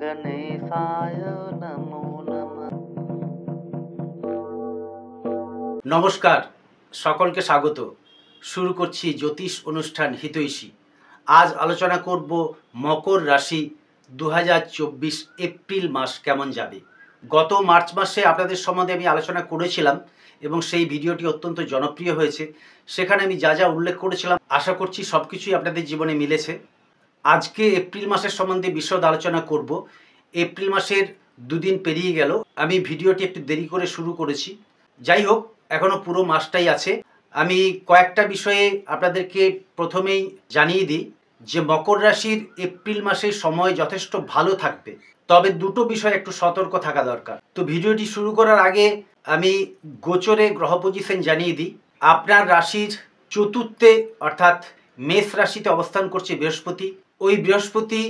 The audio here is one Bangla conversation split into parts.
गणेशाय नमो नमः। নমস্কার, সকলকে স্বাগত। শুরু করছি জ্যোতিষ অনুষ্ঠান হিতৈষী। আজ আলোচনা করব মকর রাশি 2024 এপ্রিল মাস কেমন যাবে। গত মার্চ মাসে আপনাদের সম্বন্ধে আমি আলোচনা করেছিলাম এবং সেই ভিডিওটি অত্যন্ত জনপ্রিয় হয়েছে। সেখানে আমি যা যা উল্লেখ করেছিলাম আশা করছি সব কিছুই আপনাদের জীবনে মিলেছে। আজকে এপ্রিল মাসের সম্বন্ধে বিশদ আলোচনা করব। এপ্রিল মাসের দুদিন পেরিয়ে গেল, আমি ভিডিওটি একটু দেরি করে শুরু করেছি। যাই হোক, এখনও পুরো মাসটাই আছে। আমি কয়েকটা বিষয়ে আপনাদেরকে প্রথমেই জানিয়ে দিই যে মকর রাশির এপ্রিল মাসের সময় যথেষ্ট ভালো থাকবে, তবে দুটো বিষয় একটু সতর্ক থাকা দরকার। তো ভিডিওটি শুরু করার আগে আমি গোচরে গ্রহ পজিশন জানিয়ে দিই। আপনার রাশির চতুর্থে অর্থাৎ মেষ রাশিতে অবস্থান করছে বৃহস্পতি। ওই বৃহস্পতি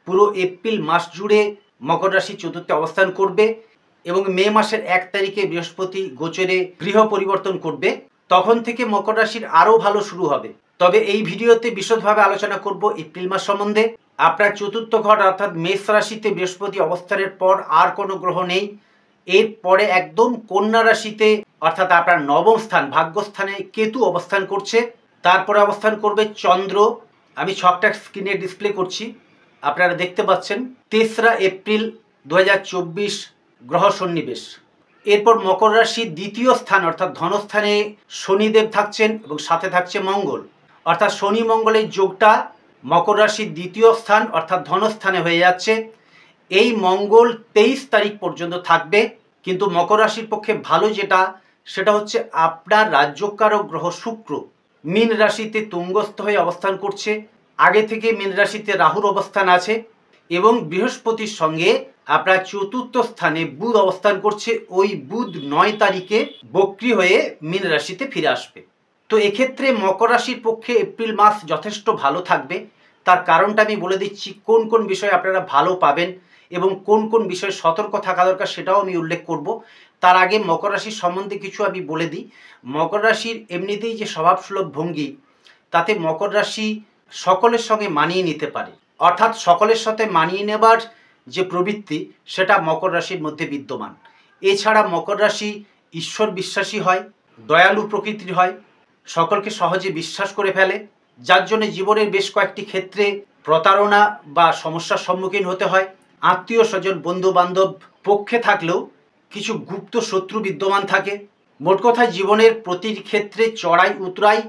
পুরো এপ্রিল মাস জুড়ে মকর রাশি চতুর্থে অবস্থান করবে এবং মে মাসের 1 তারিখে বৃহস্পতি গোচরে গৃহ পরিবর্তন করবে। তখন থেকে মকর রাশির আরও ভালো শুরু হবে। তবে এই ভিডিওতে বিশদভাবে আলোচনা করব এপ্রিল মাস সম্বন্ধে। আপনার চতুর্থ ঘর অর্থাৎ মেষ রাশিতে বৃহস্পতি অবস্থানের পর আর কোনো গ্রহ নেই। এরপরে একদম কন্যা রাশিতে অর্থাৎ আপনার নবম স্থান ভাগ্যস্থানে কেতু অবস্থান করছে। তারপরে অবস্থান করবে চন্দ্র। আমি ছকটা স্ক্রিনে ডিসপ্লে করছি, আপনারা দেখতে পাচ্ছেন। 3রা এপ্রিল 2024 গ্রহ সন্নিবেশ। এরপর মকর রাশির দ্বিতীয় স্থান অর্থাৎ ধনস্থানে শনিদেব থাকছেন এবং সাথে থাকছে মঙ্গল। অর্থাৎ শনি মঙ্গলের যোগটা মকর রাশির দ্বিতীয় স্থান অর্থাৎ ধনস্থানে হয়ে যাচ্ছে। এই মঙ্গল 23 তারিখ পর্যন্ত থাকবে। কিন্তু মকর রাশির পক্ষে ভালো যেটা, সেটা হচ্ছে আপনার রাজ্যকারক গ্রহ শুক্র মীন রাশিতে তুঙ্গস্থ হয়ে অবস্থান করছে। আগে থেকে মীন রাশিতে রাহুর অবস্থান আছে এবং বৃহস্পতির সঙ্গে আপনার চতুর্থ স্থানে বুধ অবস্থান করছে। ওই বুধ 9 তারিখে বক্রী হয়ে মীন রাশিতে ফিরে আসবে। তো এক্ষেত্রে মকর রাশির পক্ষে এপ্রিল মাস যথেষ্ট ভালো থাকবে। তার কারণটা আমি বলে দিচ্ছি, কোন কোন বিষয়ে আপনারা ভালো পাবেন এবং কোন কোন বিষয়ে সতর্ক থাকা দরকার সেটাও আমি উল্লেখ করব। তার আগে মকর রাশির সম্বন্ধে কিছু আমি বলে দিই। মকর রাশির এমনিতেই যে স্বভাবসুলভ ভঙ্গি, তাতে মকর রাশি সকলের সঙ্গে মানিয়ে নিতে পারে। অর্থাৎ সকলের সাথে মানিয়ে নেবার যে প্রবৃত্তি, সেটা মকর রাশির মধ্যে বিদ্যমান। এছাড়া মকর রাশি ঈশ্বর বিশ্বাসী হয়, দয়ালু প্রকৃতির হয়, সকলকে সহজে বিশ্বাস করে ফেলে, যার জন্য জীবনের বেশ কয়েকটি ক্ষেত্রে প্রতারণা বা সমস্যার সম্মুখীন হতে হয়। আত্মীয় স্বজন বন্ধু বান্ধব পক্ষে থাকলেও কিছু গুপ্ত শত্রু বিদ্যমান থাকে। মোট কথা জীবনের প্রতিটি ক্ষেত্রে চড়াই উতরাই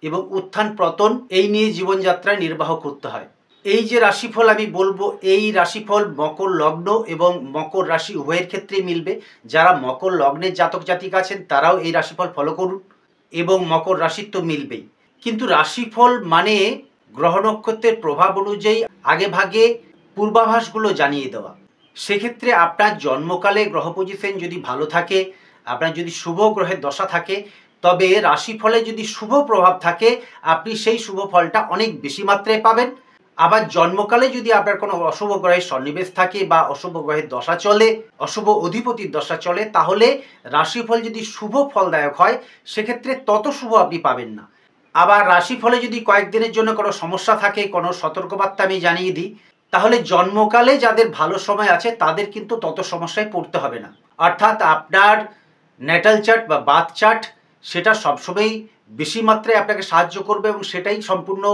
এবং উত্থান পতন এই নিয়ে জীবনযাত্রায় নির্বাহ করতে হয়। এই যে রাশিফল আমি বলবো, এই রাশিফল মকর লগ্ন এবং মকর রাশি উভয়ের ক্ষেত্রেই মিলবে। যারা মকর লগ্নের জাতক জাতিক আছেন তারাও এই রাশিফল ফলো করুন এবং মকর রাশির তো মিলবেই। কিন্তু রাশিফল মানে গ্রহ নক্ষত্রের প্রভাব অনুযায়ী আগে ভাগে পূর্বাভাসগুলো জানিয়ে দেওয়া। সেক্ষেত্রে আপনার জন্মকালে গ্রহ পজিশন যদি ভালো থাকে, আপনার যদি শুভ গ্রহের দশা থাকে, তবে রাশিফলে যদি শুভ প্রভাব থাকে আপনি সেই শুভ ফলটা অনেক বেশি মাত্রায় পাবেন। আবার জন্মকালে যদি আপনার কোনো অশুভ গ্রহের সন্নিবেশ থাকে বা অশুভ গ্রহের দশা চলে, অশুভ অধিপতির দশা চলে, তাহলে রাশিফল যদি শুভ ফলদায়ক হয় সেক্ষেত্রে তত শুভ আপনি পাবেন না। আবার রাশিফলে যদি কয়েকদিনের জন্য কোনো সমস্যা থাকে, কোনো সতর্কবার্তা আমি জানিয়ে দিই, তাহলে জন্মকালে যাদের ভালো সময় আছে তাদের কিন্তু তত সমস্যায় পড়তে হবে না। অর্থাৎ আপনার ন্যাটাল চার্ট বা বার্থ চার্ট সেটা সবসময়ই বেশি মাত্রায় আপনাকে সাহায্য করবে এবং সেটাই সম্পূর্ণ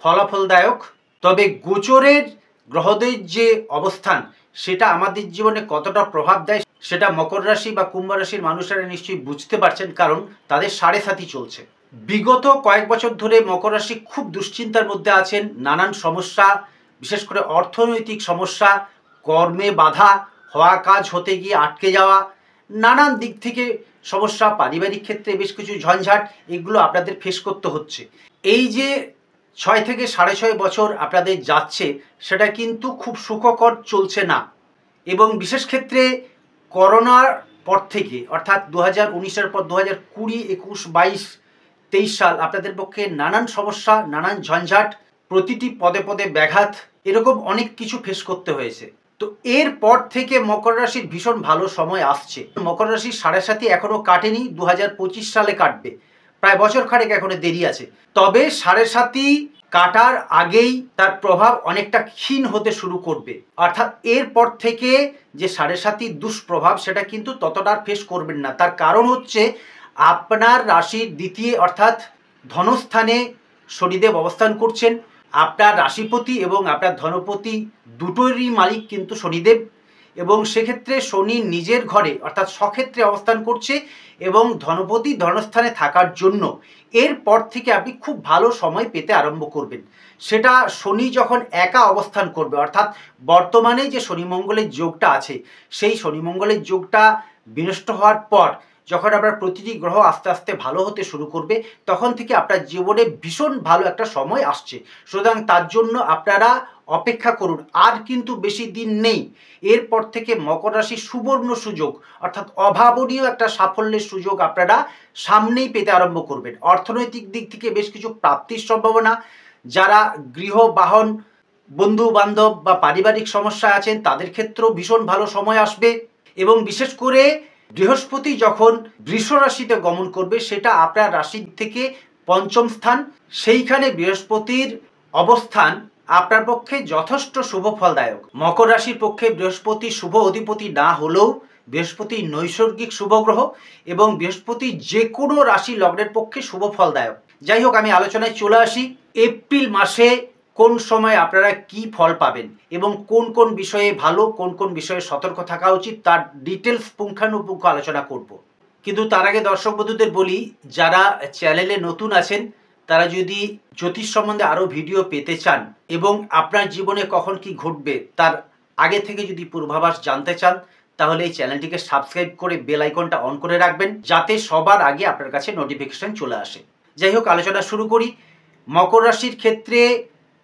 ফলাফলদায়ক। তবে গোচরের গ্রহদের যে অবস্থান সেটা আমাদের জীবনে কতটা প্রভাব দেয় সেটা মকর রাশি বা কুম্ভ রাশির মানুষেরা নিশ্চয়ই বুঝতে পারছেন, কারণ তাদের 7.5 চলছে। বিগত কয়েক বছর ধরে মকর রাশি খুব দুশ্চিন্তার মধ্যে আছেন। নানান সমস্যা, বিশেষ করে অর্থনৈতিক সমস্যা, কর্মে বাধা, হওয়া কাজ হতে গিয়ে আটকে যাওয়া, নানান দিক থেকে সমস্যা, পারিবারিক ক্ষেত্রে বেশ কিছু ঝঞ্ঝাট, এগুলো আপনাদের ফেস করতে হচ্ছে। এই যে 6 থেকে 6.5 বছর আপনাদের যাচ্ছে সেটা কিন্তু খুব সুখকর চলছে না। এবং বিশেষ ক্ষেত্রে করোনার পর থেকে অর্থাৎ 2019-এর পর 2020, 21, 22, 23 সাল আপনাদের পক্ষে নানান সমস্যা, নানান ঝঞ্ঝাট, প্রতিটি পদে পদে ব্যাঘাত, এরকম অনেক কিছু ফেস করতে হয়েছে। তো এরপর থেকে মকর রাশির ভীষণ ভালো সময় আসছে। মকর রাশির 7.5 এখনও কাটেনি, 2025 সালে কাটবে। প্রায় বছর খানেক এখনো দেরি আছে। তবে 7.5 কাটার আগেই তার প্রভাব অনেকটা ক্ষীণ হতে শুরু করবে, অর্থাৎ এরপর থেকে যে 7.5 দুষ্প্রভাব সেটা কিন্তু ততটা ফেস করবেন না। তার কারণ হচ্ছে আপনার রাশির দ্বিতীয় অর্থাৎ ধনস্থানে শনিদেব অবস্থান করছেন। আপনার রাশিপতি এবং আপনার ধনপতি দুটোরই মালিক কিন্তু শনিদেব, এবং সেক্ষেত্রে শনি নিজের ঘরে অর্থাৎ স্বক্ষেত্রে অবস্থান করছে এবং ধনপতি ধনস্থানে থাকার জন্য এরপর থেকে আপনি খুব ভালো সময় পেতে আরম্ভ করবেন। সেটা শনি যখন একা অবস্থান করবে, অর্থাৎ বর্তমানে যে শনি মঙ্গলের যোগটা আছে সেই শনি মঙ্গলের যোগটা বিনষ্ট হওয়ার পর যখন আপনার প্রতিটি গ্রহ আস্তে আস্তে ভালো হতে শুরু করবে, তখন থেকে আপনার জীবনে ভীষণ ভালো একটা সময় আসছে। সুতরাং তার জন্য আপনারা অপেক্ষা করুন, আর কিন্তু বেশি দিন নেই। এরপর থেকে মকর রাশির সুবর্ণ সুযোগ অর্থাৎ অভাবনীয় একটা সাফল্যের সুযোগ আপনারা সামনেই পেতে আরম্ভ করবেন। অর্থনৈতিক দিক থেকে বেশ কিছু প্রাপ্তির সম্ভাবনা, যারা গৃহ বাহন বন্ধু বান্ধব বা পারিবারিক সমস্যা আছেন তাদের ক্ষেত্রেও ভীষণ ভালো সময় আসবে। এবং বিশেষ করে বৃহস্পতি যখন বৃষ রাশিতে গমন করবে সেটা আপনার রাশির থেকে পঞ্চম স্থান, সেইখানে বৃহস্পতির অবস্থান আপনার পক্ষে যথেষ্ট শুভ ফলদায়ক। মকর রাশির পক্ষে বৃহস্পতি শুভ অধিপতি না হলেও বৃহস্পতি নৈসর্গিক শুভ গ্রহ এবং বৃহস্পতি যে কোনো রাশি লগ্নের পক্ষে শুভ ফলদায়ক। যাই হোক, আমি আলোচনায় চলে আসি। এপ্রিল মাসে কোন সময় আপনারা কি ফল পাবেন এবং কোন কোন বিষয়ে ভালো, কোন কোন বিষয়ে সতর্ক থাকা উচিত তার ডিটেলস পুঙ্খানুপুঙ্খ আলোচনা করব। কিন্তু তার আগে দর্শক বন্ধুদের বলি, যারা চ্যানেলে নতুন আছেন তারা যদি জ্যোতিষ সম্বন্ধে আরও ভিডিও পেতে চান এবং আপনার জীবনে কখন কি ঘটবে তার আগে থেকে যদি পূর্বাভাস জানতে চান, তাহলে এই চ্যানেলটিকে সাবস্ক্রাইব করে বেল আইকনটা অন করে রাখবেন, যাতে সবার আগে আপনার কাছে নোটিফিকেশন চলে আসে। যাই হোক, আলোচনা শুরু করি। মকর রাশির ক্ষেত্রে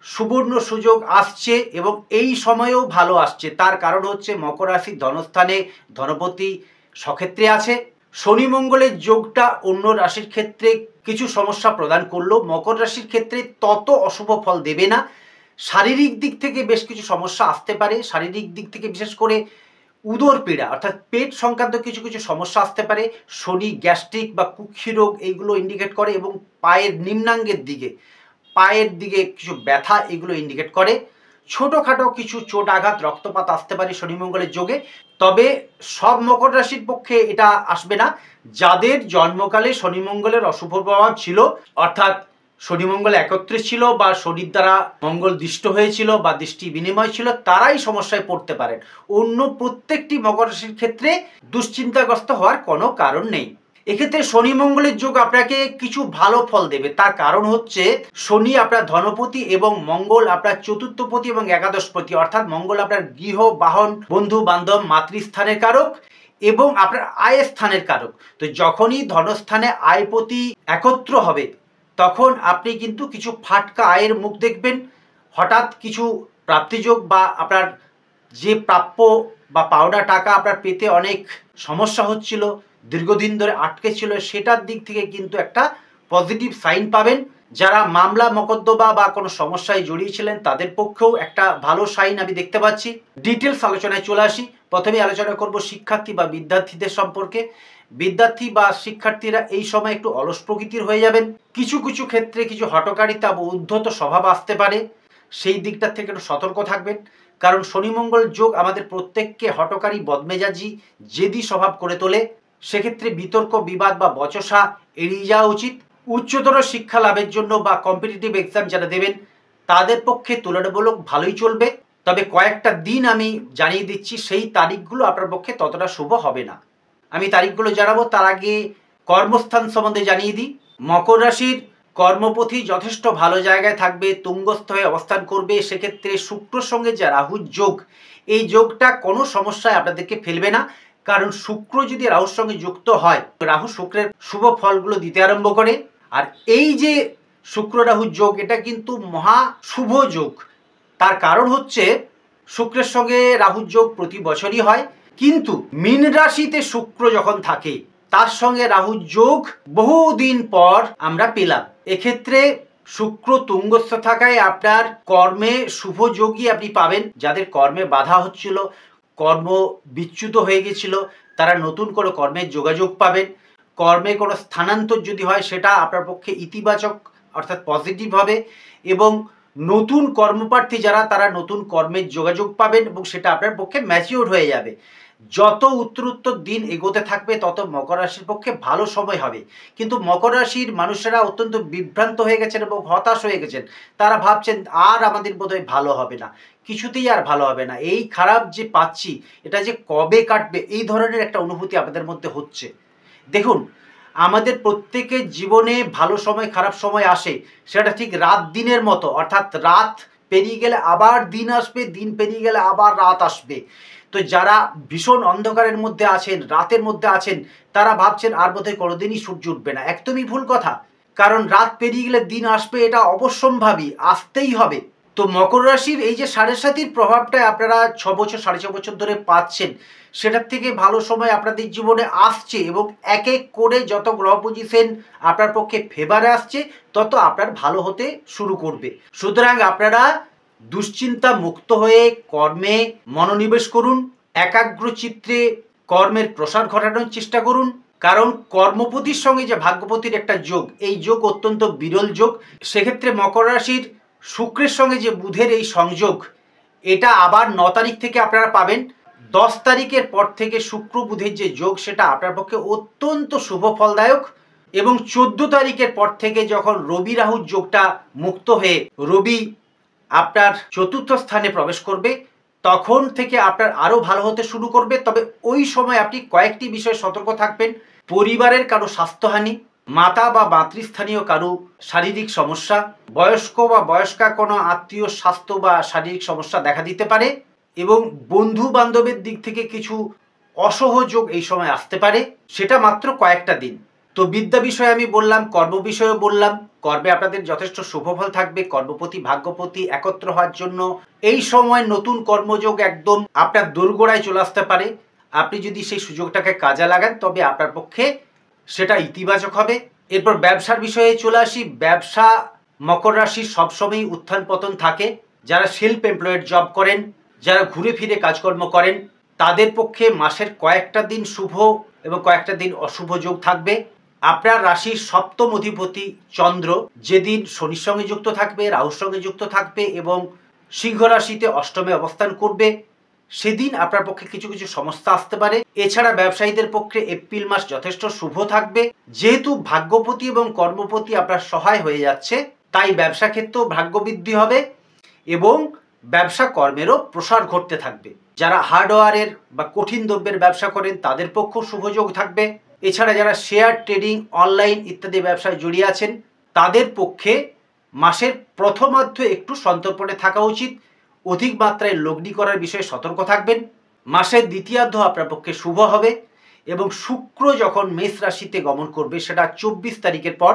সুবর্ণ সুযোগ আসছে এবং এই সময়েও ভালো আসছে। তার কারণ হচ্ছে মকর রাশির ধনস্থানে ধনপতি স্বক্ষেত্রে আছে। শনি মঙ্গলের যোগটা অন্য রাশির ক্ষেত্রে কিছু সমস্যা প্রদান করলেও মকর রাশির ক্ষেত্রে তত অশুভ ফল দেবে না। শারীরিক দিক থেকে বেশ কিছু সমস্যা আসতে পারে। শারীরিক দিক থেকে বিশেষ করে উদর পীড়া অর্থাৎ পেট সংক্রান্ত কিছু কিছু সমস্যা আসতে পারে। শনি গ্যাস্ট্রিক বা কুক্ষি রোগ এইগুলো ইন্ডিকেট করে এবং পায়ের নিম্নাঙ্গের দিকে কিছু ব্যথা এগুলো ইন্ডিকেট করে। ছোটোখাটো কিছু চোট আঘাত রক্তপাত আসতে পারে শনি মঙ্গলের যোগে। তবে সব মকর রাশির পক্ষে এটা আসবে না। যাদের জন্মকালে শনি মঙ্গলের অশুভ প্রভাব ছিল, অর্থাৎ শনি মঙ্গল একত্রে ছিল বা শনির দ্বারা মঙ্গল দৃষ্ট হয়েছিল বা দৃষ্টি বিনিময় ছিল, তারাই সমস্যায় পড়তে পারেন। অন্য প্রত্যেকটি মকর রাশির ক্ষেত্রে দুশ্চিন্তাগ্রস্ত হওয়ার কোনো কারণ নেই। এক্ষেত্রে শনি মঙ্গলের যোগ আপনাকে কিছু ভালো ফল দেবে। তার কারণ হচ্ছে শনি আপনার ধনপতি এবং মঙ্গল আপনার চতুর্থপতি এবং একাদশপতি, অর্থাৎ মঙ্গল আপনার গৃহ বাহন বন্ধু বান্ধব মাতৃস্থানের কারক এবং আপনার আয় স্থানের কারক। তো যখনই ধনস্থানে আয়পতি একত্র হবে তখন আপনি কিন্তু কিছু ফাটকা আয়ের মুখ দেখবেন। হঠাৎ কিছু প্রাপ্তিযোগ বা আপনার যে প্রাপ্য বা পাওনা টাকা আপনার পেতে অনেক সমস্যা হচ্ছিল, দীর্ঘদিন ধরে আটকে ছিল, সেটার দিক থেকে কিন্তু একটা পজিটিভ সাইন পাবেন। যারা মামলা মকদ্দমা বা কোনো সমস্যায় জড়িয়েছিলেন তাদের পক্ষেও একটা ভালো সাইন আমি দেখতে পাচ্ছি। ডিটেলস আলোচনায় চলে আসি। প্রথমে আলোচনা করব শিক্ষার্থী বা বিদ্যার্থীদের সম্পর্কে। বিদ্যার্থী বা শিক্ষার্থীরা এই সময় একটু অলস প্রকৃতির হয়ে যাবেন। কিছু কিছু ক্ষেত্রে কিছু হঠকারিতা বা উদ্ধত স্বভাব আসতে পারে, সেই দিকটা থেকে একটু সতর্ক থাকবেন। কারণ শনি মঙ্গল যোগ আমাদের প্রত্যেককে হঠকারী, বদমেজাজি, জেদি স্বভাব করে তোলে। সেক্ষেত্রে বিতর্ক বিবাদ বা বচসা এড়িয়ে যাওয়া উচিত। উচ্চতর শিক্ষা লাভের জন্য বা কম্পিটিটিভ এক্সাম যারা দেবেন তাদের পক্ষে তুলনামূলক ভালোই চলবে। তবে কয়েকটা দিন আমি জানিয়ে দিচ্ছি, সেই তারিখগুলো আপনার পক্ষে ততটা শুভ হবে না। আমি তারিখগুলো জানাবো, তার আগে কর্মস্থান সম্বন্ধে জানিয়ে দিই। মকর রাশির কর্মপথী যথেষ্ট ভালো জায়গায় থাকবে, তুঙ্গস্থ হয়ে অবস্থান করবে। সেক্ষেত্রে শুক্রর সঙ্গে যে রাহুর যোগ, এই যোগটা কোনো সমস্যায় আপনাদেরকে ফেলবে না। কারণ শুক্র যদি রাহুর সঙ্গে যুক্ত হয়, রাহু শুক্রের শুভ ফলগুলো দিতে আরম্ভ করে। আর এই যে শুক্র রাহুর যোগ, এটা কিন্তু মহা শুভ যোগ। তার কারণ হচ্ছে শুক্রের সঙ্গে রাহুর যোগ প্রতি বছরই হয়, কিন্তু মীন রাশিতে শুক্র যখন থাকে তার সঙ্গে রাহুর যোগ বহুদিন পর আমরা পেলাম। এক্ষেত্রে শুক্র তুঙ্গস্থ থাকায় আপনার কর্মে শুভ যোগই আপনি পাবেন। যাদের কর্মে বাধা হচ্ছিল, কর্ম বিচ্যুত হয়ে গেছিল, তারা নতুন করে কর্মের যোগাযোগ পাবেন। কর্মে কোনো স্থানান্তর যদি হয় সেটা আপনার পক্ষে ইতিবাচক অর্থাৎ পজিটিভ হবে, এবং নতুন কর্মপ্রার্থী যারা তারা নতুন কর্মের যোগাযোগ পাবেন এবং সেটা আপনার পক্ষে ম্যাচিওর হয়ে যাবে। যত উত্তরোত্তর দিন এগোতে থাকবে তত মকর রাশির পক্ষে ভালো সময় হবে। কিন্তু মকর রাশির মানুষেরা অত্যন্ত বিভ্রান্ত হয়ে গেছেন এবং হতাশ হয়ে গেছেন। তারা ভাবছেন আর আমাদের বোধহয় ভালো হবে না, কিছুতেই আর ভালো হবে না, এই খারাপ যে পাচ্ছি এটা যে কবে কাটবে, এই ধরনের একটা অনুভূতি আপনাদের মধ্যে হচ্ছে। দেখুন, আমাদের প্রত্যেকের জীবনে ভালো সময় খারাপ সময় আসে, সেটা ঠিক রাত দিনের মতো, অর্থাৎ রাত পেরিয়ে গেলে আবার দিন আসবে, দিন পেরিয়ে গেলে আবার রাত আসবে। তো যারা ভীষণ অন্ধকারের মধ্যে আছেন, রাতের মধ্যে আছেন, তারা ভাবছেন আর বোধহয় কোনোদিনই সূর্য উঠবে না। একদমই ভুল কথা, কারণ রাত পেরিয়ে গেলে দিন আসবে, এটা অবশ্যম্ভাবী, আসতেই হবে। তো মকর রাশির এই যে সাড়ে সাতির প্রভাবটা আপনারা 6 বছর 6.5 বছর ধরে পাচ্ছেন, সেটার থেকে ভালো সময় আপনাদের জীবনে আসছে, এবং এক এক করে যত গ্রহ পজিশন আপনার পক্ষে ফেভারে আসছে তত আপনার ভালো হতে শুরু করবে। সুতরাং আপনারা দুশ্চিন্তা মুক্ত হয়ে কর্মে মনোনিবেশ করুন, একাগ্র চিত্রে কর্মের প্রসার ঘটানোর চেষ্টা করুন, কারণ কর্মপতির সঙ্গে যে ভাগ্যপতির একটা যোগ, এই যোগ অত্যন্ত বিরল যোগ। সেক্ষেত্রে মকর রাশির শুক্রের সঙ্গে যে বুধের এই সংযোগ, এটা আবার 9 তারিখ থেকে আপনারা পাবেন। 10 তারিখের পর থেকে শুক্র বুধের যে যোগ, সেটা আপনার পক্ষে অত্যন্ত শুভ ফলদায়ক। এবং 14 তারিখের পর থেকে যখন রবি রাহুর যোগটা মুক্ত হয়ে রবি আপনার চতুর্থ স্থানে প্রবেশ করবে, তখন থেকে আপনার আরও ভালো হতে শুরু করবে। তবে ওই সময় আপনি কয়েকটি বিষয়ে সতর্ক থাকবেন। পরিবারের কারো স্বাস্থ্যহানি, মাতা বা মাতৃস্থানীয় কারো শারীরিক সমস্যা, বয়স্ক বা বয়স্কা কোনো আত্মীয় স্বাস্থ্য বা শারীরিক সমস্যা দেখা দিতে পারে, এবং বন্ধু বান্ধবের দিক থেকে কিছু অসহযোগ এই সময় আসতে পারে। সেটা মাত্র কয়েকটা দিন। তো বিদ্যা বিষয়ে আমি বললাম, কর্ম বিষয়ে বললাম, কর্মে আপনাদের যথেষ্ট শুভফল থাকবে। কর্মপতি ভাগ্যপতি একত্র হওয়ার জন্য এই সময় নতুন কর্মযোগ একদম আপনার দোরগোড়ায় চলে আসতে পারে। আপনি যদি সেই সুযোগটাকে কাজে লাগান তবে আপনার পক্ষে সেটা ইতিবাচক হবে। এরপর ব্যবসার বিষয়ে চলে আসি। ব্যবসা মকর রাশির সবসময়ই উত্থান পতন থাকে। যারা সেলফ এমপ্লয়েড জব করেন, যারা ঘুরে ফিরে কাজকর্ম করেন, তাদের পক্ষে মাসের কয়েকটা দিন শুভ এবং কয়েকটা দিন অশুভ যোগ থাকবে। আপনার রাশির সপ্তম অধিপতি চন্দ্র যেদিন শনির সঙ্গে যুক্ত থাকবে, রাহুর সঙ্গে যুক্ত থাকবে এবং সিংহ রাশিতে অষ্টমে অবস্থান করবে, সেদিন আপনার পক্ষে কিছু কিছু সমস্যা আসতে পারে। এছাড়া ব্যবসায়ীদের পক্ষে এপ্রিল মাস যথেষ্ট শুভ থাকবে। যেহেতু ভাগ্যপতি এবং কর্মপতি আপনার সহায় হয়ে যাচ্ছে, তাই ব্যবসা ক্ষেত্রেও ভাগ্যবৃদ্ধি হবে এবং ব্যবসা কর্মেরও প্রসার ঘটতে থাকবে। যারা হার্ডওয়্যারের বা কঠিন দ্রব্যের ব্যবসা করেন তাদের পক্ষেও শুভযোগ থাকবে। এছাড়া যারা শেয়ার ট্রেডিং, অনলাইন ইত্যাদি ব্যবসায় জড়িয়ে আছেন, তাদের পক্ষে মাসের প্রথমার্ধে একটু সন্তর্পণে থাকা উচিত। অধিক মাত্রায় লগ্নি করার বিষয়ে সতর্ক থাকবেন। মাসের দ্বিতীয়ার্ধ আপনার পক্ষে শুভ হবে এবং শুক্র যখন মেষ রাশিতে গমন করবে, সেটা 24 তারিখের পর,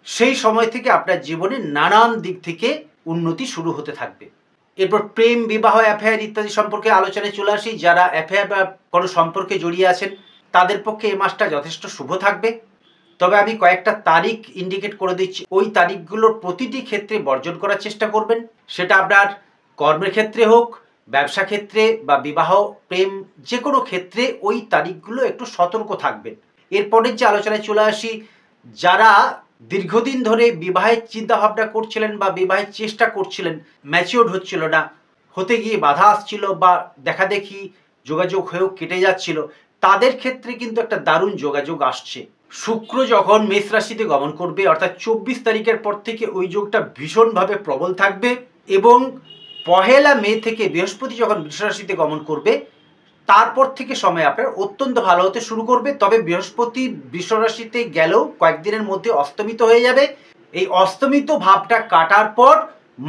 সেই সময় থেকে আপনার জীবনে নানান দিক থেকে উন্নতি শুরু হতে থাকবে। এরপর প্রেম, বিবাহ, অ্যাফেয়ার ইত্যাদি সম্পর্কে আলোচনায় চলে আসি। যারা অ্যাফেয়ার বা কোনো সম্পর্কে জড়িয়ে আছেন তাদের পক্ষে এই মাসটা যথেষ্ট শুভ থাকবে। তবে আমি কয়েকটা তারিখ ইন্ডিকেট করে দিচ্ছি, ওই তারিখগুলোর প্রতিটি ক্ষেত্রে বর্জন করার চেষ্টা করবেন। সেটা আপনার কর্মের ক্ষেত্রে হোক, ব্যবসা ক্ষেত্রে বা বিবাহ, প্রেম, যে কোনো ক্ষেত্রে ওই তারিখগুলো একটু সতর্ক থাকবেন। এরপরের যে আলোচনায় চলে আসি, যারা দীর্ঘদিন ধরে বিবাহের চিন্তাভাবনা করছিলেন বা বিবাহের চেষ্টা করছিলেন, ম্যাচিওর হচ্ছিল না, হতে গিয়ে বাধা আসছিল বা দেখা দেখি যোগাযোগ হয়েও কেটে যাচ্ছিল, তাদের ক্ষেত্রে কিন্তু একটা দারুণ যোগাযোগ আসছে। শুক্র যখন মেষ রাশিতে গমন করবে, অর্থাৎ 24 তারিখের পর থেকে ওই যোগটা ভীষণভাবে প্রবল থাকবে এবং 1 মে থেকে বৃহস্পতি যখন বৃষ রাশিতে গমন করবে, তারপর থেকে সময় আপনার অত্যন্ত ভালো হতে শুরু করবে। তবে বৃহস্পতি বৃষ রাশিতে গেলেও কয়েকদিনের মধ্যে অস্তমিত হয়ে যাবে। এই অস্তমিত ভাবটা কাটার পর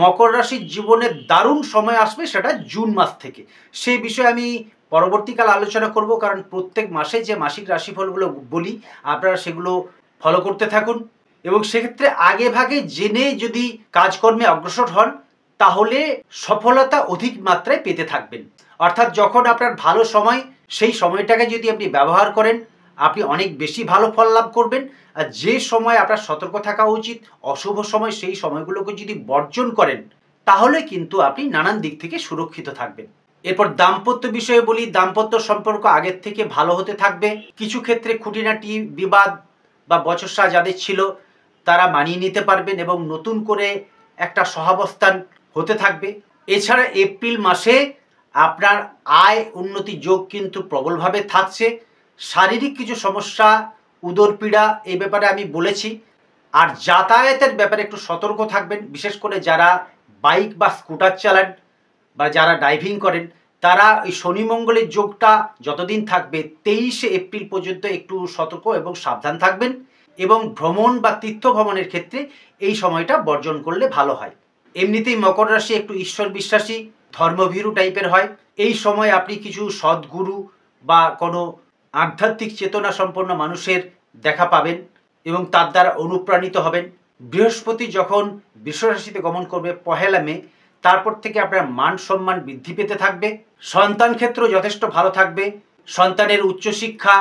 মকর রাশির জীবনে দারুণ সময় আসবে, সেটা জুন মাস থেকে। সেই বিষয়ে আমি পরবর্তীকাল আলোচনা করব, কারণ প্রত্যেক মাসে যে মাসিক রাশিফলগুলো বলি আপনারা সেগুলো ফলো করতে থাকুন এবং সেক্ষেত্রে আগে ভাগে জেনে যদি কাজকর্মে অগ্রসর হন তাহলে সফলতা অধিক মাত্রায় পেতে থাকবেন। অর্থাৎ যখন আপনার ভালো সময়, সেই সময়টাকে যদি আপনি ব্যবহার করেন, আপনি অনেক বেশি ভালো ফল লাভ করবেন। আর যে সময় আপনার সতর্ক থাকা উচিত, অশুভ সময়, সেই সময়গুলোকে যদি বর্জন করেন তাহলে কিন্তু আপনি নানান দিক থেকে সুরক্ষিত থাকবেন। এরপর দাম্পত্য বিষয়ে বলি। দাম্পত্য সম্পর্ক আগের থেকে ভালো হতে থাকবে। কিছু ক্ষেত্রে খুঁটিনাটি বিবাদ বা বচসা যাদের ছিল তারা মানিয়ে নিতে পারবেন এবং নতুন করে একটা সহাবস্থান হতে থাকবে। এছাড়া এপ্রিল মাসে আপনার আয় উন্নতি যোগ কিন্তু প্রবলভাবে থাকছে। শারীরিক কিছু সমস্যা, উদরপীড়া, এই ব্যাপারে আমি বলেছি। আর যাতায়াতের ব্যাপারে একটু সতর্ক থাকবেন, বিশেষ করে যারা বাইক বা স্কুটার চালান বা যারা ড্রাইভিং করেন, তারা এই শনি মঙ্গলের যোগটা যতদিন থাকবে 23শে এপ্রিল পর্যন্ত একটু সতর্ক এবং সাবধান থাকবেন। এবং ভ্রমণ বা তীর্থ ভ্রমণের ক্ষেত্রে এই সময়টা বর্জন করলে ভালো হয়। এমনিতেই মকর রাশি একটু ঈশ্বর বিশ্বাসী, ধর্মভীরু টাইপের হয়। এই সময় আপনি কিছু সদ্গুরু বা কোনো আধ্যাত্মিক চেতনা সম্পন্ন মানুষের দেখা পাবেন এবং তার দ্বারা অনুপ্রাণিত হবেন। বৃহস্পতি যখন বৃষ রাশিতে গমন করবে 1 মে, তারপর থেকে আপনার মান সম্মান বৃদ্ধি পেতে থাকবে। সন্তান ক্ষেত্র যথেষ্ট ভালো থাকবে। সন্তানের উচ্চশিক্ষা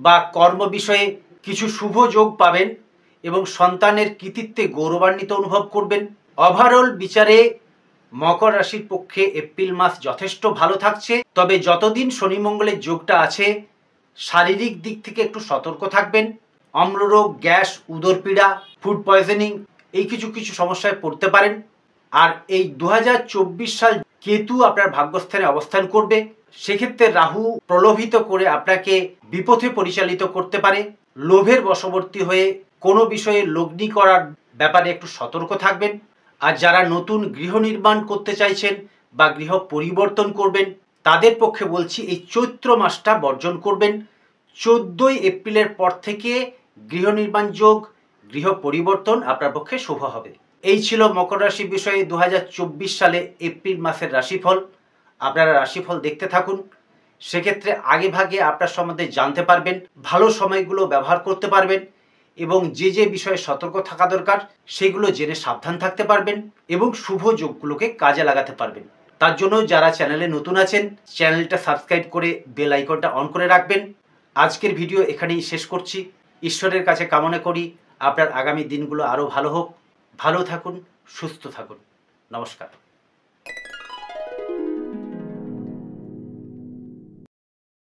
বা কর্ম বিষয়ে কিছু শুভ যোগ পাবেন এবং সন্তানের কৃতিত্বে গৌরবান্বিত অনুভব করবেন। ওভারঅল বিচারে মকর রাশির পক্ষে এপ্রিল মাস যথেষ্ট ভালো থাকছে। তবে যতদিন শনি মঙ্গলের যোগটা আছে, শারীরিক দিক থেকে একটু সতর্ক থাকবেন। অম্লরোগ, গ্যাস, উদরপীড়া, ফুড পয়জনিং, এই কিছু সমস্যায় পড়তে পারেন। আর এই 2024 সাল কেতু আপনার ভাগ্যস্থানে অবস্থান করবে, সেক্ষেত্রে রাহু প্রলোভিত করে আপনাকে বিপথে পরিচালিত করতে পারে। লোভের বশবর্তী হয়ে কোনো বিষয়ে লগ্নি করার ব্যাপারে একটু সতর্ক থাকবেন। আর যারা নতুন গৃহ নির্মাণ করতে চাইছেন বা গৃহ পরিবর্তন করবেন, তাদের পক্ষে বলছি এই চৈত্র মাসটা বর্জন করবেন। 14ই এপ্রিলের পর থেকে গৃহ নির্মাণ যোগ, গৃহ পরিবর্তন আপনার পক্ষে শুভ হবে। এই ছিল মকর রাশি বিষয়ে 2024 সালে এপ্রিল মাসের রাশিফল। আপনারা রাশিফল দেখতে থাকুন, সেক্ষেত্রে আগে ভাগে আপনার সম্বন্ধে জানতে পারবেন, ভালো সময়গুলো ব্যবহার করতে পারবেন এবং যে বিষয়ে সতর্ক থাকা দরকার সেগুলো জেনে সাবধান থাকতে পারবেন এবং শুভ যোগগুলোকে কাজে লাগাতে পারবেন। তার জন্য যারা চ্যানেলে নতুন আছেন, চ্যানেলটা সাবস্ক্রাইব করে বেল আইকনটা অন করে রাখবেন। আজকের ভিডিও এখানেই শেষ করছি। ঈশ্বরের কাছে কামনা করি আপনার আগামী দিনগুলো আরও ভালো হোক। ভালো থাকুন, সুস্থ থাকুন। নমস্কার।